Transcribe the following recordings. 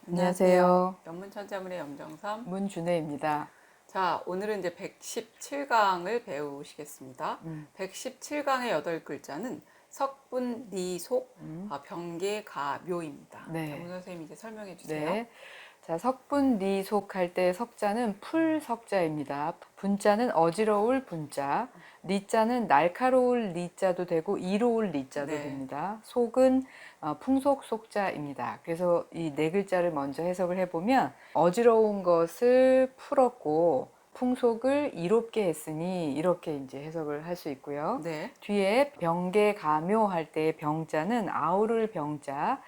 안녕하세요. 영문천자문의 염정삼, 문준혜입니다. 자, 오늘은 이제 117강을 배우시겠습니다. 117강의 8글자는 석분, 리, 속, 병계, 가, 묘입니다. 네. 자, 문 선생님 이제 설명해 주세요. 네. 자, 석분, 리, 속 할 때 석자는 풀석자입니다. 분자는 어지러울 분자, 리자는 날카로울 리자도 되고 이로울 리자도 네. 됩니다. 속은 풍속 속자입니다. 그래서 이 네 글자를 먼저 해석을 해보면 어지러운 것을 풀었고 풍속을 이롭게 했으니 이렇게 이제 해석을 할 수 있고요. 네. 뒤에 병계 가묘 할 때 병자는 아우를 병자,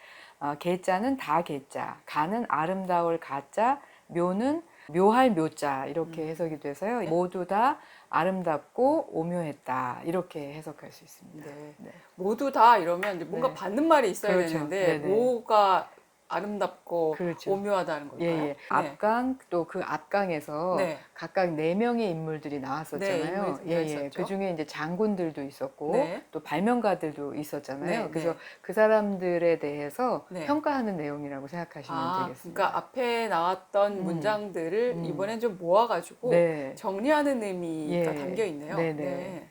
계자는 다 계자, 가는 아름다울 가자, 묘는 묘할 묘자 이렇게 해석이 돼서요. 네. 모두 다 아름답고 오묘했다 이렇게 해석할 수 있습니다. 네. 네. 모두 다 이러면 이제 뭔가 네. 받는 말이 있어야 그렇죠. 되는데 네네. 뭐가 아름답고 그렇죠. 오묘하다는 걸까요? 예, 예. 네. 앞강 또 그 앞강에서 네. 각각 4명의 인물들이 네, 나왔었잖아요. 인물이 예, 예. 등장했었죠. 그 중에 이제 장군들도 있었고 네. 또 발명가들도 있었잖아요. 네, 그래서 네. 그 사람들에 대해서 네. 평가하는 내용이라고 생각하시면 되겠습니다. 그러니까 앞에 나왔던 문장들을 이번엔 좀 모아가지고 네. 정리하는 의미가 예. 담겨 있네요. 네네. 네.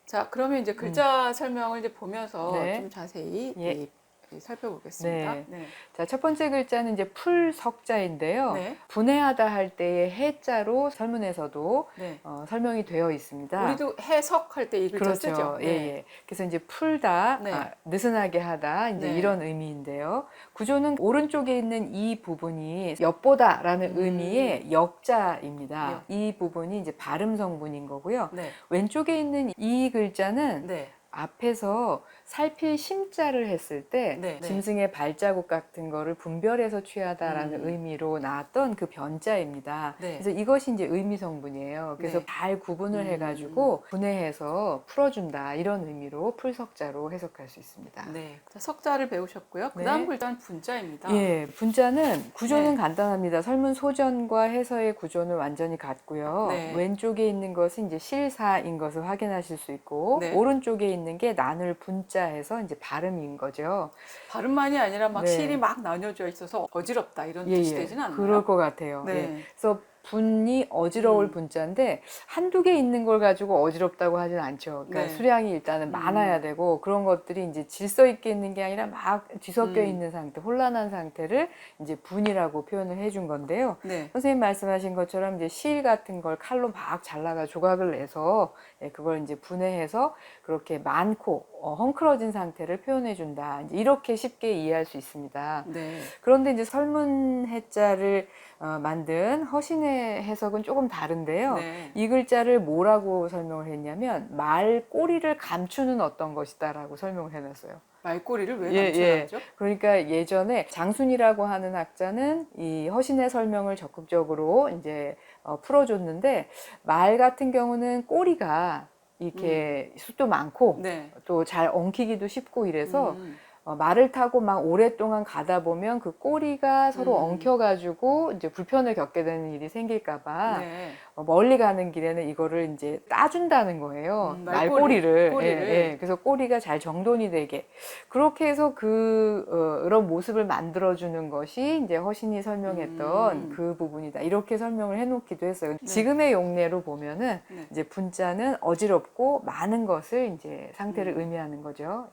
자, 그러면 이제 글자 설명을 이제 보면서 네. 좀 자세히 예. 살펴보겠습니다. 네. 네. 자, 첫 번째 글자는 이제 풀석자인데요. 네. 분해하다 할 때의 해자로 설문에서도 네. 설명이 되어 있습니다. 우리도 해석할 때 이 글자 그렇죠. 쓰죠. 예, 예. 그래서 이제 풀다, 네. 느슨하게 하다, 이제 네. 이런 의미인데요. 구조는 오른쪽에 있는 이 부분이 엿보다라는 의미의 역자입니다. 이 부분이 이제 발음 성분인 거고요. 네. 왼쪽에 있는 이 글자는 네. 앞에서 살필 심자를 했을 때 네. 짐승의 발자국 같은 거를 분별해서 취하다라는 의미로 나왔던 그 변자입니다. 네. 그래서 이것이 이제 의미 성분이에요. 그래서 네. 잘 구분을 해가지고 분해해서 풀어준다 이런 의미로 풀석자로 해석할 수 있습니다. 네. 자, 석자를 배우셨고요. 그 다음 글자는 분자입니다. 예, 분자는 구조는 네. 간단합니다. 설문 소전과 해서의 구조는 완전히 같고요. 네. 왼쪽에 있는 것은 이제 실사인 것을 확인하실 수 있고 네. 오른쪽에 있는 게 나눌 분자해서 이제 발음인 거죠. 발음만이 아니라 막 네. 실이 막 나뉘어져 있어서 어지럽다 이런 예, 뜻이 예. 되진 않나요? 그럴 것 같아요. 네. 예. 그래서 분이 어지러울 분자인데 한두 개 있는 걸 가지고 어지럽다고 하진 않죠. 그러니까 네. 수량이 일단은 많아야 되고 그런 것들이 이제 질서 있게 있는 게 아니라 막 뒤섞여 있는 상태, 혼란한 상태를 이제 분이라고 표현을 해준 건데요. 네. 선생님 말씀하신 것처럼 이제 실 같은 걸 칼로 막 잘라가 조각을 내서 그걸 이제 분해해서 그렇게 많고 헝클어진 상태를 표현해 준다. 이제 이렇게 쉽게 이해할 수 있습니다. 네. 그런데 이제 설문 해자를 만든 허신의 해석은 조금 다른데요. 네. 이 글자를 뭐라고 설명을 했냐면 말 꼬리를 감추는 어떤 것이다라고 설명을 해놨어요. 말꼬리를 왜 예, 감춰놨죠? 그러니까 예전에 장순이라고 하는 학자는 이 허신의 설명을 적극적으로 이제 풀어줬는데 말 같은 경우는 꼬리가 이렇게 숱도 많고 네. 또 잘 엉키기도 쉽고 이래서 말을 타고 막 오랫동안 가다 보면 그 꼬리가 서로 엉켜가지고 이제 불편을 겪게 되는 일이 생길까봐 네. 멀리 가는 길에는 이거를 이제 따준다는 거예요. 말꼬리를. 예. 그래서 꼬리가 잘 정돈이 되게. 그렇게 해서 그런 모습을 만들어주는 것이 이제 허신이 설명했던 그 부분이다. 이렇게 설명을 해놓기도 했어요. 네. 지금의 용례로 보면은 네. 이제 분자는 어지럽고 많은 것을 이제 상태를 의미하는 거죠.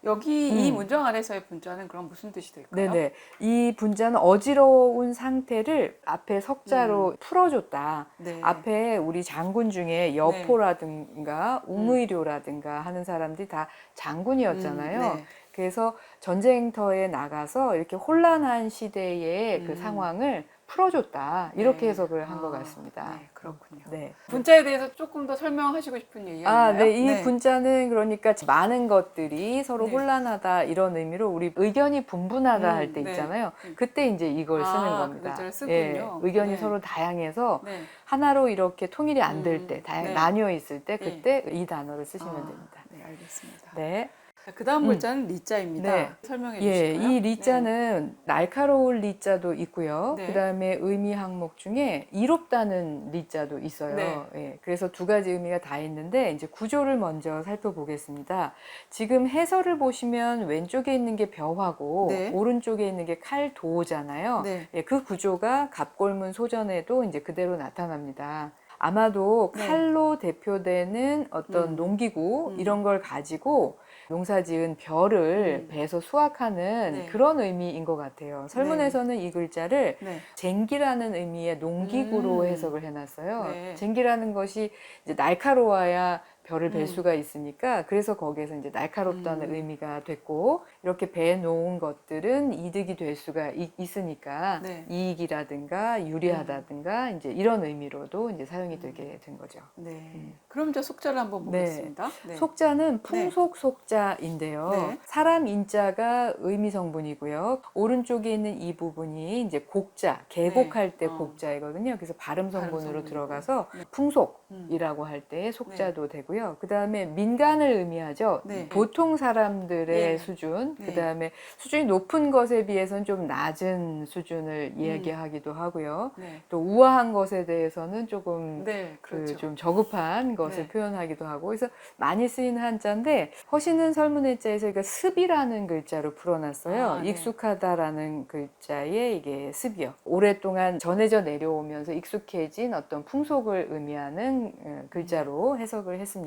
여기 이 문장 안에서의 분자는 그럼 무슨 뜻이 될까요? 네네. 이 분자는 어지러운 상태를 앞에 석자로 풀어줬다. 네. 앞에 우리 장군 중에 여포라든가 웅의료라든가 하는 사람들이 다 장군이었잖아요. 네. 그래서 전쟁터에 나가서 이렇게 혼란한 시대의 그 상황을 풀어줬다. 이렇게 해석을 한 것 같습니다. 네, 그렇군요. 네. 분자에 대해서 조금 더 설명하시고 싶은 얘기가 있나요? 네. 이 분자는 그러니까 많은 것들이 서로 혼란하다 이런 의미로 우리 의견이 분분하다 할 때 있잖아요. 그때 이제 이걸 쓰는 겁니다. 그 글자를 쓰군요. 의견이 네. 서로 다양해서 네. 하나로 이렇게 통일이 안 될 때, 네. 나뉘어 있을 때 그때 이 단어를 쓰시면 됩니다. 네, 알겠습니다. 네. 그 다음 글자는 리자입니다. 네. 설명해 예, 주시고요. 이 리자는 날카로울 리자도 있고요. 네. 그다음에 의미 항목 중에 이롭다는 리자도 있어요. 네. 예, 그래서 두 가지 의미가 다 있는데 이제 구조를 먼저 살펴보겠습니다. 지금 해설을 보시면 왼쪽에 있는 게 벼하고 네. 오른쪽에 있는 게 칼도잖아요. 네. 예, 그 구조가 갑골문 소전에도 이제 그대로 나타납니다. 아마도 네. 칼로 대표되는 어떤 농기구 이런 걸 가지고 농사지은 벼를 베서 수확하는 네. 그런 의미인 것 같아요. 설문에서는 이 글자를 네. 쟁기라는 의미의 농기구로 해석을 해놨어요. 네. 쟁기라는 것이 이제 날카로워야 벼를 벨 음. 수가 있으니까 그래서 거기에서 이제 날카롭다는 의미가 됐고 이렇게 배 놓은 것들은 이득이 될 수가 있으니까 네. 이익이라든가 유리하다든가 이제 이런 의미로도 이제 사용이 되게 된 거죠. 네. 그럼 이제 속자를 한번 네. 보겠습니다. 네. 속자는 풍속 속자인데요. 네. 사람 인자가 의미 성분이고요. 오른쪽에 있는 이 부분이 이제 곡자, 계곡할 때 네. 곡자이거든요. 그래서 발음 성분으로 성분이고. 들어가서 네. 풍속이라고 할 때 속자도 되고요. 그 다음에 민간을 의미하죠. 네. 보통 사람들의 네. 수준, 네. 그 다음에 수준이 높은 것에 비해서는 좀 낮은 수준을 얘기하기도 하고요. 네. 또 우아한 것에 대해서는 조금 네. 그렇죠. 좀 저급한 것을 네. 표현하기도 하고 그래서 많이 쓰이는 한자인데 허시는 설문해자에서 이거 습이라는 글자로 풀어놨어요. 아, 네. 익숙하다라는 글자에 이게 습이요. 오랫동안 전해져 내려오면서 익숙해진 어떤 풍속을 의미하는 글자로 해석을 했습니다.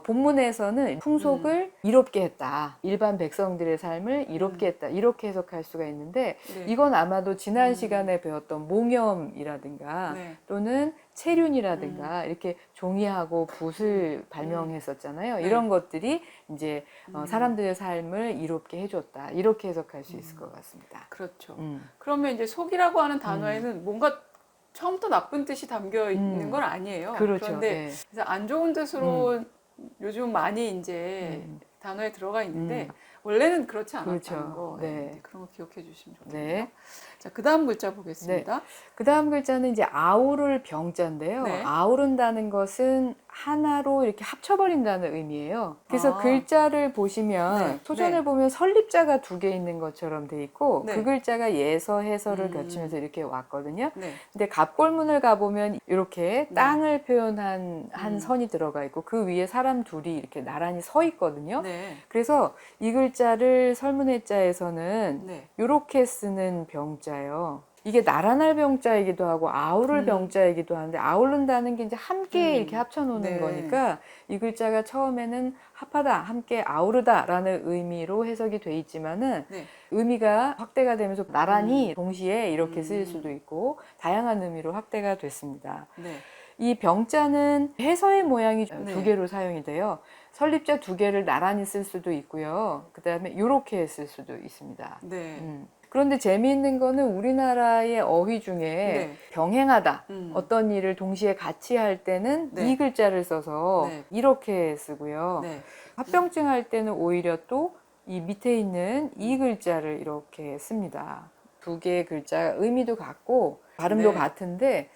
본문에서는 풍속을 이롭게 했다. 일반 백성들의 삶을 이롭게 했다. 이렇게 해석할 수가 있는데 네. 이건 아마도 지난 시간에 배웠던 몽염이라든가 네. 또는 체륜이라든가 이렇게 종이하고 붓을 발명했었잖아요. 이런 것들이 이제 사람들의 삶을 이롭게 해줬다. 이렇게 해석할 수 있을 것 같습니다. 그렇죠. 그러면 이제 속이라고 하는 음. 단어에는 뭔가 처음부터 나쁜 뜻이 담겨 있는 건 아니에요. 그렇죠. 그런데 예. 그래서 안 좋은 뜻으로 요즘 많이 이제 단어에 들어가 있는데 원래는 그렇지 않았다는 그렇죠. 거. 네. 그런 거 기억해 주시면 좋겠네요. 네. 자, 그 다음 글자 보겠습니다. 그 다음 글자는 이제 아우를 병자인데요. 네. 아우른다는 것은 하나로 이렇게 합쳐버린다는 의미예요. 그래서 아. 글자를 보시면 네. 소전을 네. 보면 설립자가 두 개 있는 것처럼 돼 있고 네. 그 글자가 예서, 해서를 거치면서 이렇게 왔거든요. 네. 근데 갑골문을 가보면 이렇게 네. 땅을 표현한 한 선이 들어가 있고 그 위에 사람 둘이 이렇게 나란히 서 있거든요. 네. 그래서 이 글자를 설문해자에서는 네. 이렇게 쓰는 병자예요. 이게 나란할 병자이기도 하고 아우를 병자이기도 하는데 아우른다는 게 이제 함께 이렇게 합쳐놓는 네. 거니까 이 글자가 처음에는 합하다, 함께 아우르다라는 의미로 해석이 돼 있지만은 네. 의미가 확대가 되면서 나란히 동시에 이렇게 쓰일 수도 있고 다양한 의미로 확대가 됐습니다. 네. 이 병자는 해서의 모양이 네. 두 개로 사용이 돼요. 설립자 두 개를 나란히 쓸 수도 있고요. 그 다음에 이렇게 쓸 수도 있습니다. 네. 그런데 재미있는 거는 우리나라의 어휘 중에 네. 병행하다, 어떤 일을 동시에 같이 할 때는 네. 이 글자를 써서 네. 이렇게 쓰고요. 네. 합병증 할 때는 오히려 또 이 밑에 있는 이 글자를 이렇게 씁니다. 두 개의 글자 의미도 같고 발음도 네. 같은데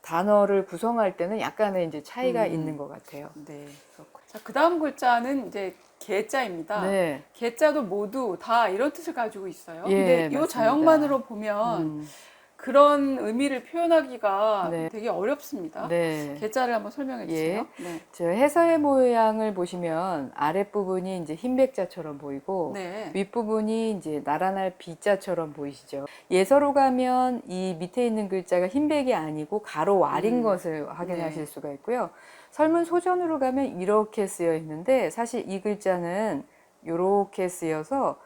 단어를 구성할 때는 약간의 이제 차이가 있는 것 같아요. 네. 그렇고. 자, 그 다음 글자는 이제 개자입니다. 네. 개자도 모두 다 이런 뜻을 가지고 있어요. 예, 근데 이 맞습니다. 자연만으로 보면 그런 의미를 표현하기가 네. 되게 어렵습니다. 네. 개자를 한번 설명해 주세요. 네. 저 해서의 모양을 보시면 아랫부분이 이제 흰백자처럼 보이고 네. 윗부분이 이제 나란할 B자처럼 보이시죠. 예서로 가면 이 밑에 있는 글자가 흰백이 아니고 가로 R인 것을 확인하실 수가 있고요. 설문 소전으로 가면 이렇게 쓰여 있는데 사실 이 글자는 이렇게 쓰여서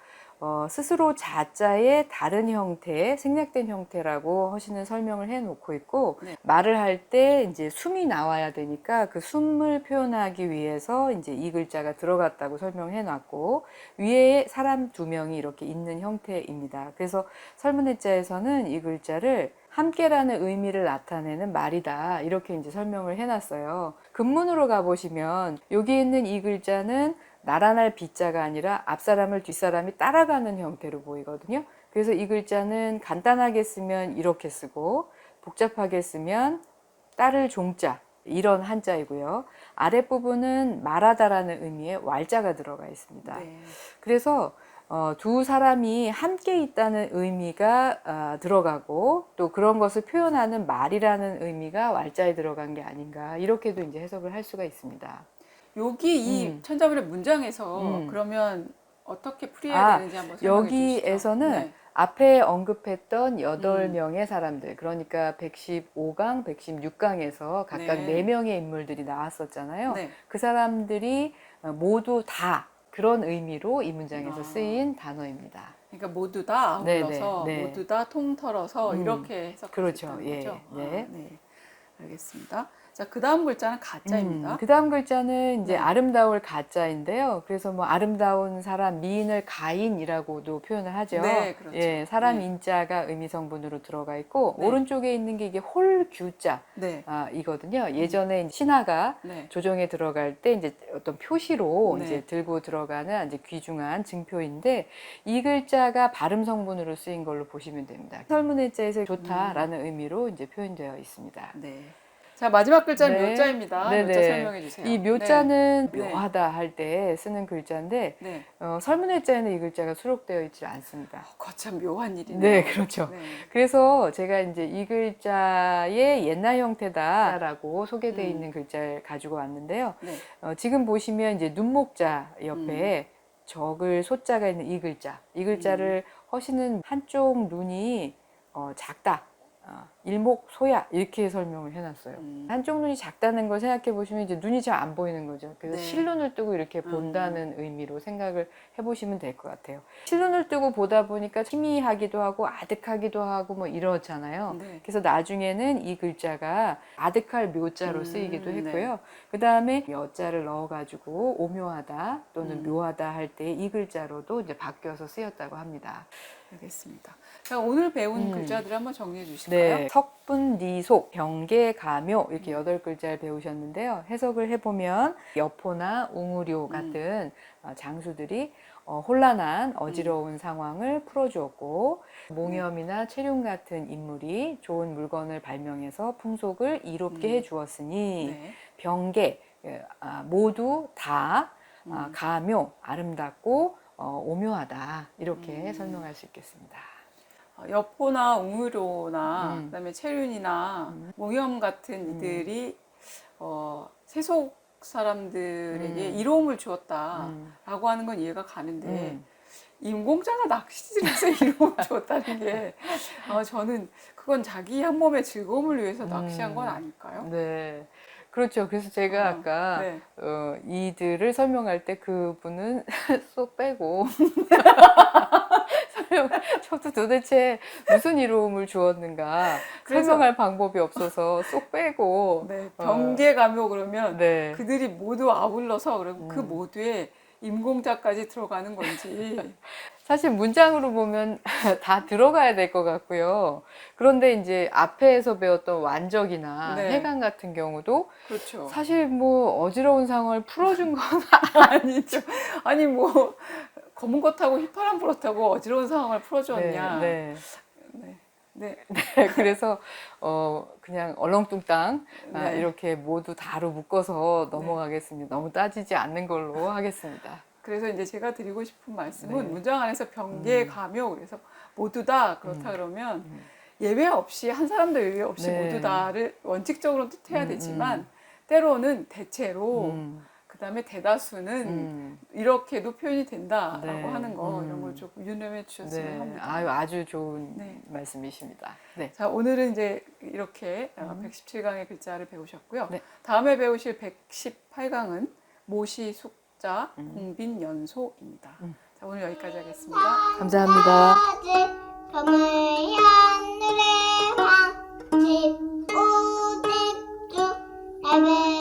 스스로 자자의 다른 형태, 생략된 형태라고 허시는 설명을 해놓고 있고 네. 말을 할 때 이제 숨이 나와야 되니까 그 숨을 표현하기 위해서 이제 이 글자가 들어갔다고 설명해놨고 위에 사람 두 명이 이렇게 있는 형태입니다. 그래서 설문해자에서는 이 글자를 함께라는 의미를 나타내는 말이다 이렇게 이제 설명을 해놨어요. 근문으로 가보시면 여기 있는 이 글자는 나란할 B자가 아니라 앞사람을 뒷사람이 따라가는 형태로 보이거든요. 그래서 이 글자는 간단하게 쓰면 이렇게 쓰고 복잡하게 쓰면 따를 종자 이런 한자이고요. 아랫부분은 말하다라는 의미의 왈자가 들어가 있습니다. 네. 그래서 두 사람이 함께 있다는 의미가 들어가고 또 그런 것을 표현하는 말이라는 의미가 왈자에 들어간 게 아닌가 이렇게도 이제 해석을 할 수가 있습니다. 여기 이 천자문의 문장에서 그러면 어떻게 풀이해야 되는지 한번 설명해 주시죠. 여기에서는 네. 앞에 언급했던 8명의 사람들, 그러니까 115강, 116강에서 각각 네. 4명의 인물들이 나왔었잖아요. 네. 그 사람들이 모두 다 그런 의미로 이 문장에서 쓰인 단어입니다. 그러니까 모두 다 아울러서 네. 모두 다 통털어서 이렇게 해석할 그렇죠. 수 있다는 거죠. 네. 네. 알겠습니다. 자, 그 다음 글자는 가짜입니다. 그 다음 글자는 이제 네. 아름다울 가짜인데요. 그래서 뭐 아름다운 사람, 미인을 가인이라고도 표현을 하죠. 네, 그렇죠. 예, 사람 네. 인자가 의미성분으로 들어가 있고, 네. 오른쪽에 있는 게 이게 홀규자. 네. 이거든요. 예전에 신하가 네. 조정에 들어갈 때 이제 어떤 표시로 네. 이제 들고 들어가는 이제 귀중한 증표인데 이 글자가 발음 성분으로 쓰인 걸로 보시면 됩니다. 설문해자에서 좋다라는 의미로 이제 표현되어 있습니다. 네. 자, 마지막 글자는 네. 묘자입니다. 네네. 묘자 설명해 주세요. 이 묘자는 네. 묘하다 할 때 쓰는 글자인데 네. 설문해자에는 이 글자가 수록되어 있지 않습니다. 거참 묘한 일이네요. 네, 그렇죠. 네. 그래서 제가 이제 이 글자의 옛날 형태다라고 소개되어 있는 글자를 가지고 왔는데요. 네. 지금 보시면 이제 눈목자 옆에 적을 소자가 있는 이 글자를 허시는 한쪽 눈이 작다. 일목소야 이렇게 설명을 해놨어요. 한쪽 눈이 작다는 걸 생각해 보시면 이제 눈이 잘 안 보이는 거죠. 그래서 네. 실눈을 뜨고 이렇게 본다는 의미로 생각을 해보시면 될 것 같아요. 실눈을 뜨고 보다 보니까 희미하기도 하고 아득하기도 하고 뭐 이러잖아요. 네. 그래서 나중에는 이 글자가 아득할 묘자로 쓰이기도 했고요. 그 다음에 여자를 넣어가지고 오묘하다 또는 묘하다 할 때 이 글자로도 이제 바뀌어서 쓰였다고 합니다. 알겠습니다. 자, 오늘 배운 글자들 한번 정리해 주실까요? 네, 석분, 니속, 병계, 가묘 이렇게 8글자를 배우셨는데요. 해석을 해보면 여포나 웅우료 같은 장수들이 혼란한 어지러운 상황을 풀어주었고 몽염이나 체륜 같은 인물이 좋은 물건을 발명해서 풍속을 이롭게 해주었으니 네. 병계 모두 다 가묘 아름답고 오묘하다 이렇게 설명할 수 있겠습니다. 여포나 웅으로나 그다음에 체륜이나 몽염 같은 이들이 세속 사람들에게 이로움을 주었다라고 하는 건 이해가 가는데 인공자가 낚시질해서 이로움을 주었다는 게 저는 그건 자기 한 몸의 즐거움을 위해서 낚시한 건 아닐까요? 네. 그렇죠. 그래서 제가 아까 네. 이들을 설명할 때 그분은 쏙 빼고 저도 도대체 무슨 이로움을 주었는가 설명할 방법이 없어서 쏙 빼고 네, 병계 가묘 그러면 네. 그들이 모두 아울러서 그리고 그 모두에 임공자까지 들어가는 건지 사실 문장으로 보면 다 들어가야 될 것 같고요. 그런데 이제 앞에서 배웠던 완적이나 네. 해강 같은 경우도 그렇죠. 사실 뭐 어지러운 상황을 풀어준 건 아니죠. 아니 뭐 검은 것 타고 휘파람 불었다고 어지러운 상황을 풀어주었냐. 네. 네. 네, 그래서 그냥 얼렁뚱땅 네. 이렇게 모두 다로 묶어서 넘어가겠습니다. 너무 따지지 않는 걸로 하겠습니다. 그래서 이제 제가 드리고 싶은 말씀은 네. 문장 안에서 병계 가묘 그래서 모두 다 그렇다 그러면 예외 없이 한 사람도 예외 없이 네. 모두 다를 원칙적으로 뜻해야 되지만 때로는 대체로 그다음에 대다수는 이렇게도 표현이 된다라고 네. 하는 거 이런 걸 좀 유념해 주셨으면 네, 합니다. 아주 좋은 네. 말씀이십니다. 네. 자, 오늘은 이제 이렇게 117강의 글자를 배우셨고요. 네. 다음에 배우실 118강은 모시, 숙자, 공빈, 연소입니다. 자, 오늘 여기까지 하겠습니다. 감사합니다. 밤을 하늘에 황집 우집주 레벨